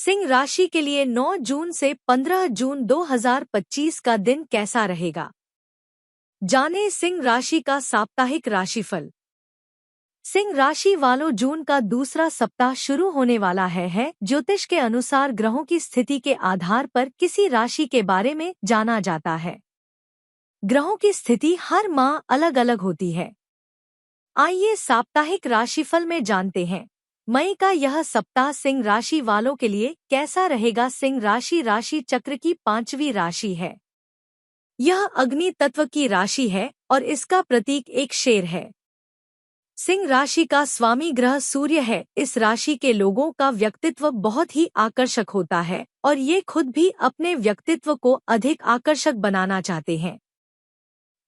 सिंह राशि के लिए 9 जून से 15 जून 2025 का दिन कैसा रहेगा? जानें सिंह राशि का साप्ताहिक राशिफल। सिंह राशि वालों, जून का दूसरा सप्ताह शुरू होने वाला है। ज्योतिष के अनुसार ग्रहों की स्थिति के आधार पर किसी राशि के बारे में जाना जाता है। ग्रहों की स्थिति हर माह अलग अलग होती है। आइए साप्ताहिक राशिफल में जानते हैं मई का यह सप्ताह सिंह राशि वालों के लिए कैसा रहेगा। सिंह राशि राशि चक्र की 5वीं राशि है। यह अग्नि तत्व की राशि है और इसका प्रतीक एक शेर है। सिंह राशि का स्वामी ग्रह सूर्य है। इस राशि के लोगों का व्यक्तित्व बहुत ही आकर्षक होता है और ये खुद भी अपने व्यक्तित्व को अधिक आकर्षक बनाना चाहते हैं।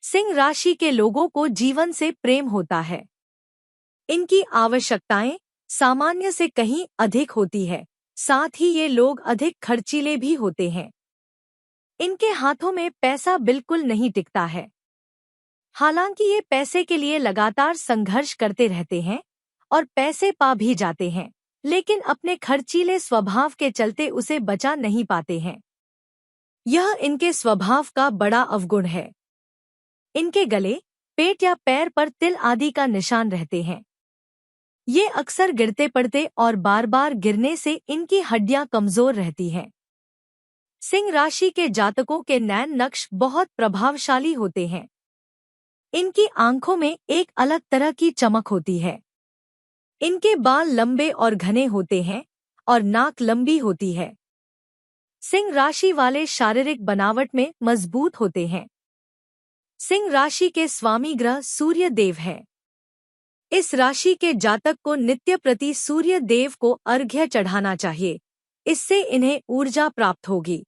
सिंह राशि के लोगों को जीवन से प्रेम होता है। इनकी आवश्यकताएं सामान्य से कहीं अधिक होती है, साथ ही ये लोग अधिक खर्चीले भी होते हैं। इनके हाथों में पैसा बिल्कुल नहीं टिकता है। हालांकि ये पैसे के लिए लगातार संघर्ष करते रहते हैं और पैसे पा भी जाते हैं, लेकिन अपने खर्चीले स्वभाव के चलते उसे बचा नहीं पाते हैं। यह इनके स्वभाव का बड़ा अवगुण है। इनके गले, पेट या पैर पर तिल आदि का निशान रहते हैं। ये अक्सर गिरते पड़ते और बार बार गिरने से इनकी हड्डियां कमजोर रहती हैं। सिंह राशि के जातकों के नैन नक्श बहुत प्रभावशाली होते हैं। इनकी आंखों में एक अलग तरह की चमक होती है। इनके बाल लंबे और घने होते हैं और नाक लंबी होती है। सिंह राशि वाले शारीरिक बनावट में मजबूत होते हैं। सिंह राशि के स्वामी ग्रह सूर्य देव है। इस राशि के जातक को नित्य प्रति सूर्य देव को अर्घ्य चढ़ाना चाहिए। इससे इन्हें ऊर्जा प्राप्त होगी।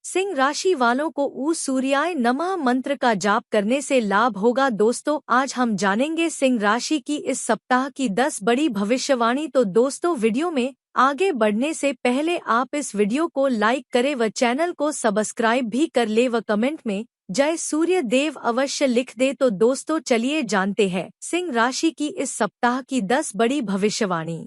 सिंह राशि वालों को ऊ सूर्याय नमः मंत्र का जाप करने से लाभ होगा। दोस्तों, आज हम जानेंगे सिंह राशि की इस सप्ताह की 10 बड़ी भविष्यवाणी। तो दोस्तों, वीडियो में आगे बढ़ने से पहले आप इस वीडियो को लाइक करें व चैनल को सब्सक्राइब भी कर ले व कमेंट में जय सूर्य देव अवश्य लिख दे। तो दोस्तों, चलिए जानते हैं सिंह राशि की इस सप्ताह की 10 बड़ी भविष्यवाणी।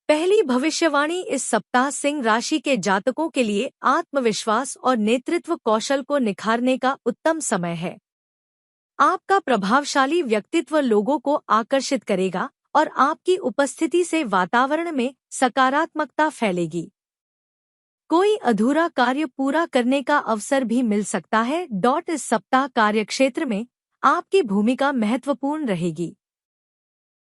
पहली भविष्यवाणी, इस सप्ताह सिंह राशि के जातकों के लिए आत्मविश्वास और नेतृत्व कौशल को निखारने का उत्तम समय है। आपका प्रभावशाली व्यक्तित्व लोगों को आकर्षित करेगा और आपकी उपस्थिति से वातावरण में सकारात्मकता फैलेगी। कोई अधूरा कार्य पूरा करने का अवसर भी मिल सकता है। इस सप्ताह कार्यक्षेत्र में आपकी भूमिका महत्वपूर्ण रहेगी।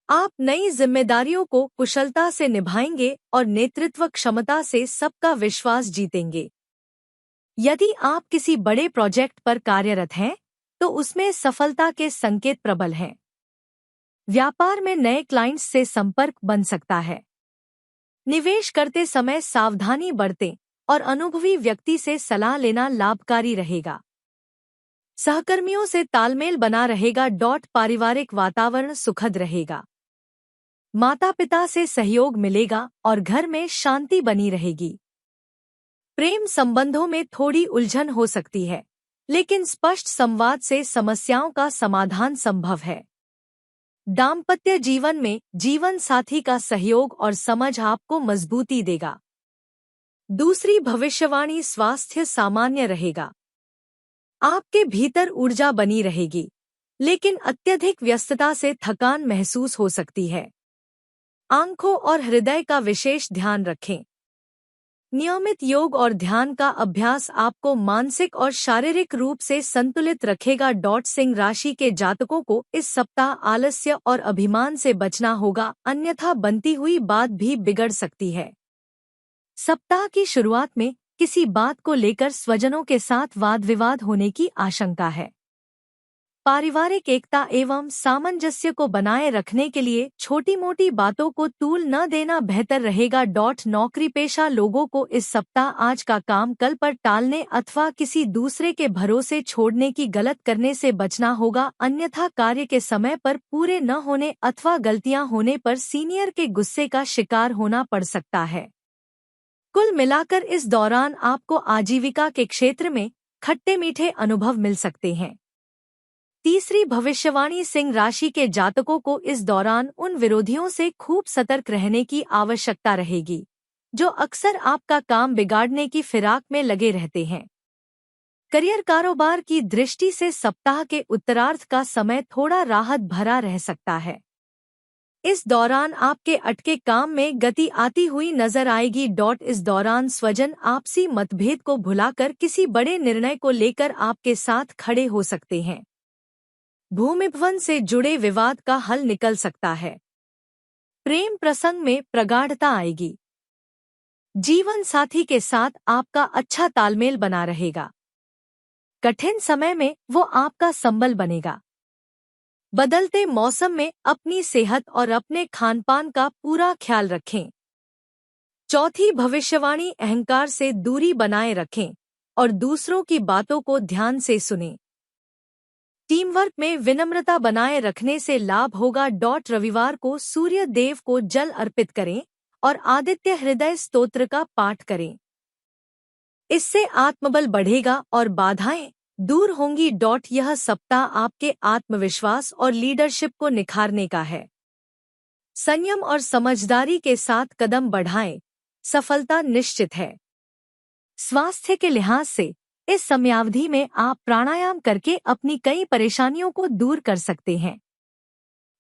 आप नई जिम्मेदारियों को कुशलता से निभाएंगे और नेतृत्व क्षमता से सबका विश्वास जीतेंगे। यदि आप किसी बड़े प्रोजेक्ट पर कार्यरत हैं, तो उसमें सफलता के संकेत प्रबल हैं। व्यापार में नए क्लाइंट्स से संपर्क बन सकता है। निवेश करते समय सावधानी बरतें और अनुभवी व्यक्ति से सलाह लेना लाभकारी रहेगा। सहकर्मियों से तालमेल बना रहेगा। पारिवारिक वातावरण सुखद रहेगा। माता पिता से सहयोग मिलेगा और घर में शांति बनी रहेगी। प्रेम संबंधों में थोड़ी उलझन हो सकती है, लेकिन स्पष्ट संवाद से समस्याओं का समाधान संभव है। दाम्पत्य जीवन में जीवन साथी का सहयोग और समझ आपको मजबूती देगा। दूसरी भविष्यवाणी, स्वास्थ्य सामान्य रहेगा। आपके भीतर ऊर्जा बनी रहेगी, लेकिन अत्यधिक व्यस्तता से थकान महसूस हो सकती है। आंखों और हृदय का विशेष ध्यान रखें। नियमित योग और ध्यान का अभ्यास आपको मानसिक और शारीरिक रूप से संतुलित रखेगा। सिंह राशि के जातकों को इस सप्ताह आलस्य और अभिमान से बचना होगा, अन्यथा बनती हुई बात भी बिगड़ सकती है। सप्ताह की शुरुआत में किसी बात को लेकर स्वजनों के साथ वाद विवाद होने की आशंका है। पारिवारिक एकता एवं सामंजस्य को बनाए रखने के लिए छोटी मोटी बातों को तूल न देना बेहतर रहेगा। नौकरी पेशा लोगों को इस सप्ताह आज का काम कल पर टालने अथवा किसी दूसरे के भरोसे छोड़ने की गलत करने से बचना होगा, अन्यथा कार्य के समय पर पूरे न होने अथवा गलतियां होने पर सीनियर के गुस्से का शिकार होना पड़ सकता है। कुल मिलाकर इस दौरान आपको आजीविका के क्षेत्र में खट्टे मीठे अनुभव मिल सकते हैं। तीसरी भविष्यवाणी, सिंह राशि के जातकों को इस दौरान उन विरोधियों से खूब सतर्क रहने की आवश्यकता रहेगी जो अक्सर आपका काम बिगाड़ने की फिराक में लगे रहते हैं। करियर कारोबार की दृष्टि से सप्ताह के उत्तरार्ध का समय थोड़ा राहत भरा रह सकता है। इस दौरान आपके अटके काम में गति आती हुई नजर आएगी। इस दौरान स्वजन आपसी मतभेद को भुलाकर किसी बड़े निर्णय को लेकर आपके साथ खड़े हो सकते हैं। भूमि भवन से जुड़े विवाद का हल निकल सकता है। प्रेम प्रसंग में प्रगाढ़ता आएगी। जीवन साथी के साथ आपका अच्छा तालमेल बना रहेगा। कठिन समय में वो आपका संबल बनेगा। बदलते मौसम में अपनी सेहत और अपने खानपान का पूरा ख्याल रखें। चौथी भविष्यवाणी, अहंकार से दूरी बनाए रखें और दूसरों की बातों को ध्यान से सुनें। टीम वर्क में विनम्रता बनाए रखने से लाभ होगा। रविवार को सूर्य देव को जल अर्पित करें और आदित्य हृदय स्तोत्र का पाठ करें। इससे आत्मबल बढ़ेगा और बाधाएं दूर होंगी। यह सप्ताह आपके आत्मविश्वास और लीडरशिप को निखारने का है। संयम और समझदारी के साथ कदम बढ़ाएं, सफलता निश्चित है। स्वास्थ्य के लिहाज से इस समयावधि में आप प्राणायाम करके अपनी कई परेशानियों को दूर कर सकते हैं।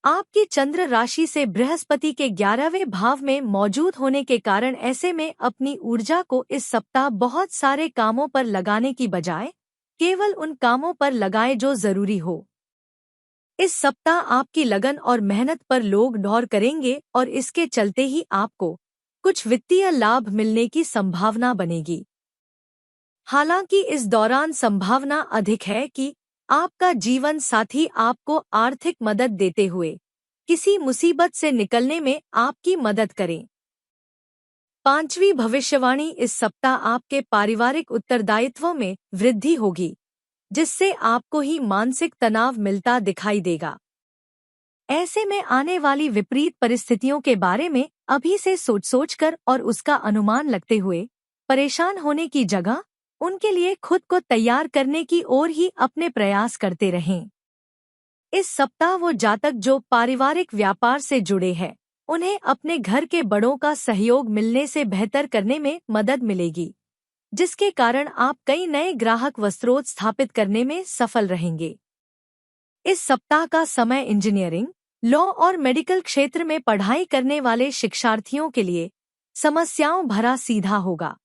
आपकी चंद्र राशि से बृहस्पति के 11वें भाव में मौजूद होने के कारण ऐसे में अपनी ऊर्जा को इस सप्ताह बहुत सारे कामों पर लगाने की बजाय केवल उन कामों पर लगाए जो जरूरी हो। इस सप्ताह आपकी लगन और मेहनत पर लोग गौर करेंगे और इसके चलते ही आपको कुछ वित्तीय लाभ मिलने की संभावना बनेगी। हालांकि इस दौरान संभावना अधिक है कि आपका जीवन साथी आपको आर्थिक मदद देते हुए किसी मुसीबत से निकलने में आपकी मदद करें। पांचवी भविष्यवाणी, इस सप्ताह आपके पारिवारिक उत्तरदायित्वों में वृद्धि होगी, जिससे आपको ही मानसिक तनाव मिलता दिखाई देगा। ऐसे में आने वाली विपरीत परिस्थितियों के बारे में अभी से सोच-सोचकर और उसका अनुमान लगते हुए परेशान होने की जगह उनके लिए खुद को तैयार करने की ओर ही अपने प्रयास करते रहें। इस सप्ताह वो जातक जो पारिवारिक व्यापार से जुड़े हैं, उन्हें अपने घर के बड़ों का सहयोग मिलने से बेहतर करने में मदद मिलेगी, जिसके कारण आप कई नए ग्राहक व स्रोत स्थापित करने में सफल रहेंगे। इस सप्ताह का समय इंजीनियरिंग, लॉ और मेडिकल क्षेत्र में पढ़ाई करने वाले शिक्षार्थियों के लिए समस्याओं भरा सीधा होगा,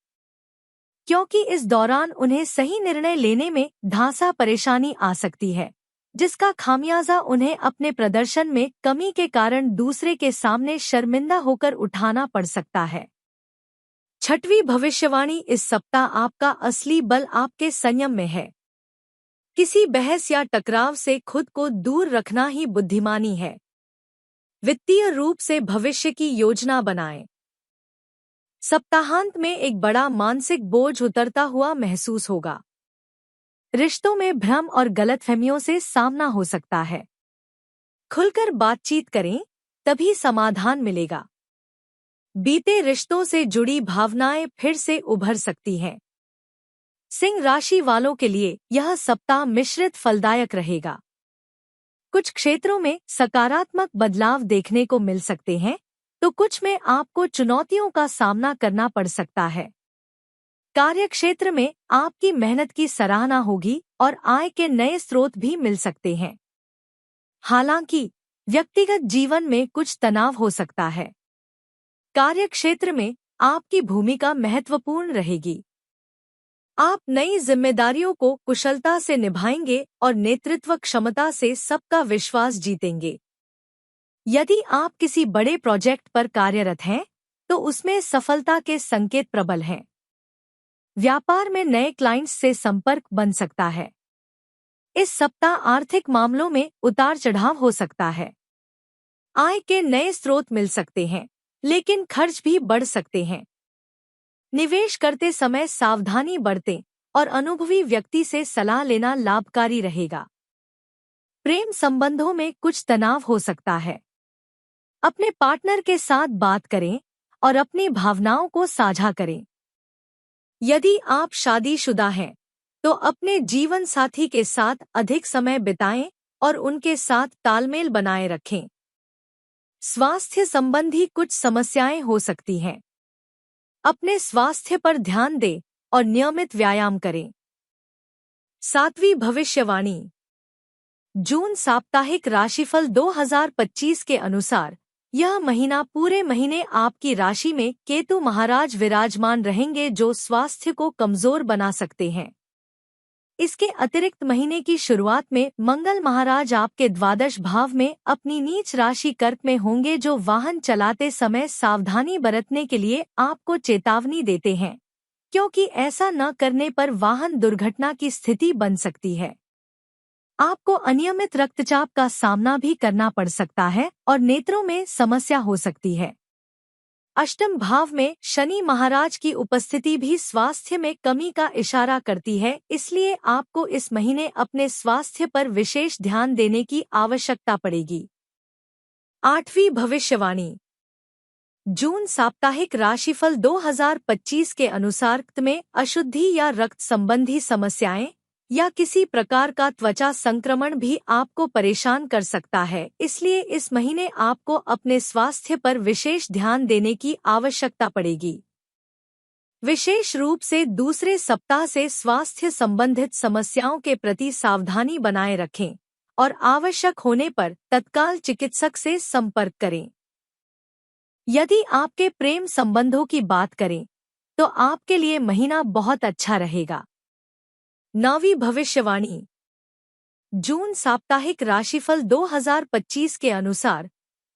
क्योंकि इस दौरान उन्हें सही निर्णय लेने में धांसा परेशानी आ सकती है, जिसका खामियाजा उन्हें अपने प्रदर्शन में कमी के कारण दूसरे के सामने शर्मिंदा होकर उठाना पड़ सकता है। छठवीं भविष्यवाणी, इस सप्ताह आपका असली बल आपके संयम में है। किसी बहस या टकराव से खुद को दूर रखना ही बुद्धिमानी है। वित्तीय रूप से भविष्य की योजना बनाएं। सप्ताहांत में एक बड़ा मानसिक बोझ उतरता हुआ महसूस होगा। रिश्तों में भ्रम और गलतफहमियों से सामना हो सकता है। खुलकर बातचीत करें, तभी समाधान मिलेगा। बीते रिश्तों से जुड़ी भावनाएं फिर से उभर सकती हैं। सिंह राशि वालों के लिए यह सप्ताह मिश्रित फलदायक रहेगा। कुछ क्षेत्रों में सकारात्मक बदलाव देखने को मिल सकते हैं, तो कुछ में आपको चुनौतियों का सामना करना पड़ सकता है। कार्यक्षेत्र में आपकी मेहनत की सराहना होगी और आय के नए स्रोत भी मिल सकते हैं। हालांकि व्यक्तिगत जीवन में कुछ तनाव हो सकता है। कार्यक्षेत्र में आपकी भूमिका महत्वपूर्ण रहेगी। आप नई जिम्मेदारियों को कुशलता से निभाएंगे और नेतृत्व क्षमता से सबका विश्वास जीतेंगे। यदि आप किसी बड़े प्रोजेक्ट पर कार्यरत हैं, तो उसमें सफलता के संकेत प्रबल हैं। व्यापार में नए क्लाइंट्स से संपर्क बन सकता है। इस सप्ताह आर्थिक मामलों में उतार चढ़ाव हो सकता है। आय के नए स्रोत मिल सकते हैं, लेकिन खर्च भी बढ़ सकते हैं। निवेश करते समय सावधानी बरतें और अनुभवी व्यक्ति से सलाह लेना लाभकारी रहेगा। प्रेम संबंधों में कुछ तनाव हो सकता है। अपने पार्टनर के साथ बात करें और अपनी भावनाओं को साझा करें। यदि आप शादीशुदा हैं, तो अपने जीवन साथी के साथ अधिक समय बिताएं और उनके साथ तालमेल बनाए रखें। स्वास्थ्य संबंधी कुछ समस्याएं हो सकती हैं। अपने स्वास्थ्य पर ध्यान दें और नियमित व्यायाम करें। 7वीं भविष्यवाणी। जून साप्ताहिक राशिफल 2025 के अनुसार यह महीना पूरे महीने आपकी राशि में केतु महाराज विराजमान रहेंगे, जो स्वास्थ्य को कमजोर बना सकते हैं। इसके अतिरिक्त महीने की शुरुआत में मंगल महाराज आपके द्वादश भाव में अपनी नीच राशि कर्क में होंगे, जो वाहन चलाते समय सावधानी बरतने के लिए आपको चेतावनी देते हैं, क्योंकि ऐसा न करने पर वाहन दुर्घटना की स्थिति बन सकती है। आपको अनियमित रक्तचाप का सामना भी करना पड़ सकता है और नेत्रों में समस्या हो सकती है। अष्टम भाव में शनि महाराज की उपस्थिति भी स्वास्थ्य में कमी का इशारा करती है, इसलिए आपको इस महीने अपने स्वास्थ्य पर विशेष ध्यान देने की आवश्यकता पड़ेगी। 8वीं भविष्यवाणी। जून साप्ताहिक राशिफल 2025 के अनुसार रक्त में अशुद्धि या रक्त संबंधी समस्याएं या किसी प्रकार का त्वचा संक्रमण भी आपको परेशान कर सकता है, इसलिए इस महीने आपको अपने स्वास्थ्य पर विशेष ध्यान देने की आवश्यकता पड़ेगी। विशेष रूप से दूसरे सप्ताह से स्वास्थ्य संबंधित समस्याओं के प्रति सावधानी बनाए रखें और आवश्यक होने पर तत्काल चिकित्सक से संपर्क करें। यदि आपके प्रेम संबंधों की बात करें तो आपके लिए महीना बहुत अच्छा रहेगा। 9वीं भविष्यवाणी। जून साप्ताहिक राशिफल 2025 के अनुसार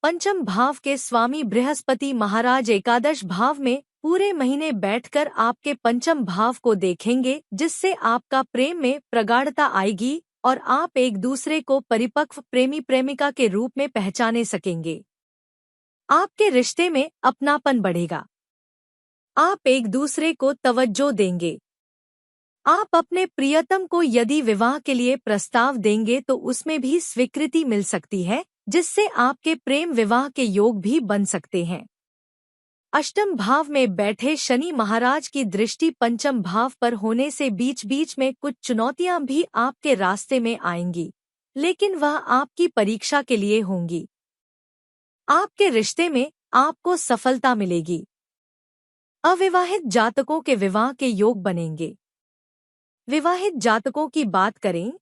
पंचम भाव के स्वामी बृहस्पति महाराज एकादश भाव में पूरे महीने बैठकर आपके पंचम भाव को देखेंगे, जिससे आपका प्रेम में प्रगाढ़ता आएगी और आप एक दूसरे को परिपक्व प्रेमी प्रेमिका के रूप में पहचाने सकेंगे। आपके रिश्ते में अपनापन बढ़ेगा। आप एक दूसरे को तवज्जो देंगे। आप अपने प्रियतम को यदि विवाह के लिए प्रस्ताव देंगे तो उसमें भी स्वीकृति मिल सकती है, जिससे आपके प्रेम विवाह के योग भी बन सकते हैं। अष्टम भाव में बैठे शनि महाराज की दृष्टि पंचम भाव पर होने से बीच बीच में कुछ चुनौतियां भी आपके रास्ते में आएंगी, लेकिन वह आपकी परीक्षा के लिए होंगी। आपके रिश्ते में आपको सफलता मिलेगी। अविवाहित जातकों के विवाह के योग बनेंगे। विवाहित जातकों की बात करें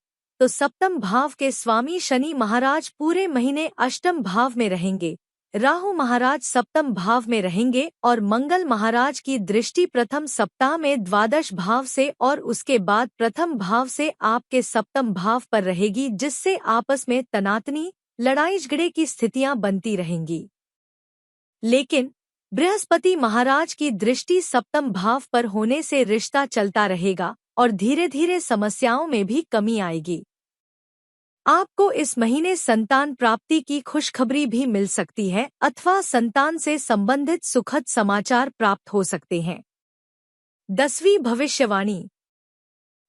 तो सप्तम भाव के स्वामी शनि महाराज पूरे महीने अष्टम भाव में रहेंगे, राहु महाराज सप्तम भाव में रहेंगे और मंगल महाराज की दृष्टि प्रथम सप्ताह में द्वादश भाव से और उसके बाद प्रथम भाव से आपके सप्तम भाव पर रहेगी, जिससे आपस में तनातनी लड़ाई झगड़े की स्थितियां बनती रहेंगी। लेकिन बृहस्पति महाराज की दृष्टि सप्तम भाव पर होने से रिश्ता चलता रहेगा और धीरे धीरे समस्याओं में भी कमी आएगी। आपको इस महीने संतान प्राप्ति की खुशखबरी भी मिल सकती है अथवा संतान से संबंधित सुखद समाचार प्राप्त हो सकते हैं। 10वीं भविष्यवाणी।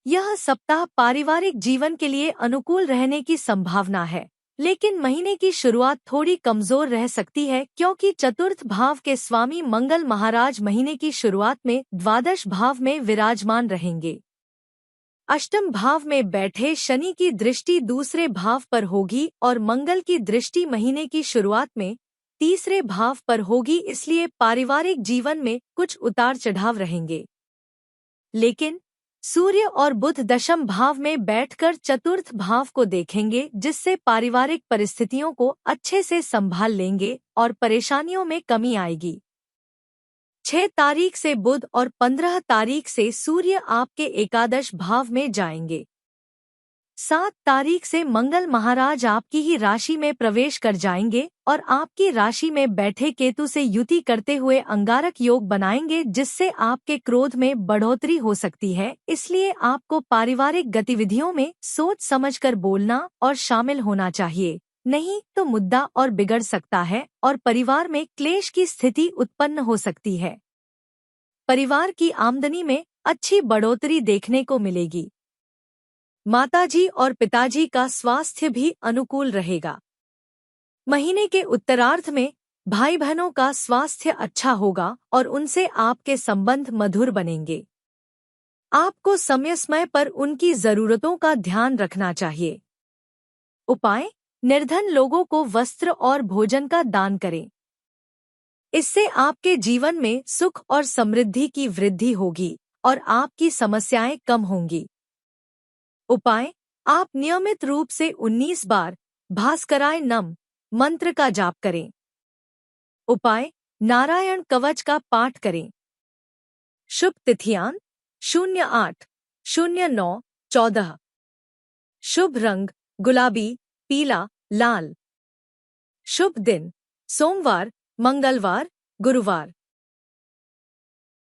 यह सप्ताह पारिवारिक जीवन के लिए अनुकूल रहने की संभावना है, लेकिन महीने की शुरुआत थोड़ी कमजोर रह सकती है, क्योंकि चतुर्थ भाव के स्वामी मंगल महाराज महीने की शुरुआत में द्वादश भाव में विराजमान रहेंगे। अष्टम भाव में बैठे शनि की दृष्टि दूसरे भाव पर होगी और मंगल की दृष्टि महीने की शुरुआत में तीसरे भाव पर होगी, इसलिए पारिवारिक जीवन में कुछ उतार चढ़ाव रहेंगे। लेकिन सूर्य और बुध दशम भाव में बैठकर चतुर्थ भाव को देखेंगे, जिससे पारिवारिक परिस्थितियों को अच्छे से संभाल लेंगे और परेशानियों में कमी आएगी। 6 तारीख से बुध और 15 तारीख से सूर्य आपके एकादश भाव में जाएंगे। 7 तारीख से मंगल महाराज आपकी ही राशि में प्रवेश कर जाएंगे और आपकी राशि में बैठे केतु से युति करते हुए अंगारक योग बनाएंगे, जिससे आपके क्रोध में बढ़ोतरी हो सकती है। इसलिए आपको पारिवारिक गतिविधियों में सोच समझकर बोलना और शामिल होना चाहिए, नहीं तो मुद्दा और बिगड़ सकता है और परिवार में क्लेश की स्थिति उत्पन्न हो सकती है। परिवार की आमदनी में अच्छी बढ़ोतरी देखने को मिलेगी। माताजी और पिताजी का स्वास्थ्य भी अनुकूल रहेगा। महीने के उत्तरार्ध में भाई बहनों का स्वास्थ्य अच्छा होगा और उनसे आपके संबंध मधुर बनेंगे। आपको समय समय पर उनकी जरूरतों का ध्यान रखना चाहिए। उपाय: निर्धन लोगों को वस्त्र और भोजन का दान करें। इससे आपके जीवन में सुख और समृद्धि की वृद्धि होगी और आपकी समस्याएं कम होंगी। उपाय: आप नियमित रूप से 19 बार भास्कराय नम मंत्र का जाप करें। उपाय: नारायण कवच का पाठ करें। शुभ तिथियां: 08-09-14। शुभ रंग: गुलाबी, पीला, लाल। शुभ दिन: सोमवार, मंगलवार, गुरुवार।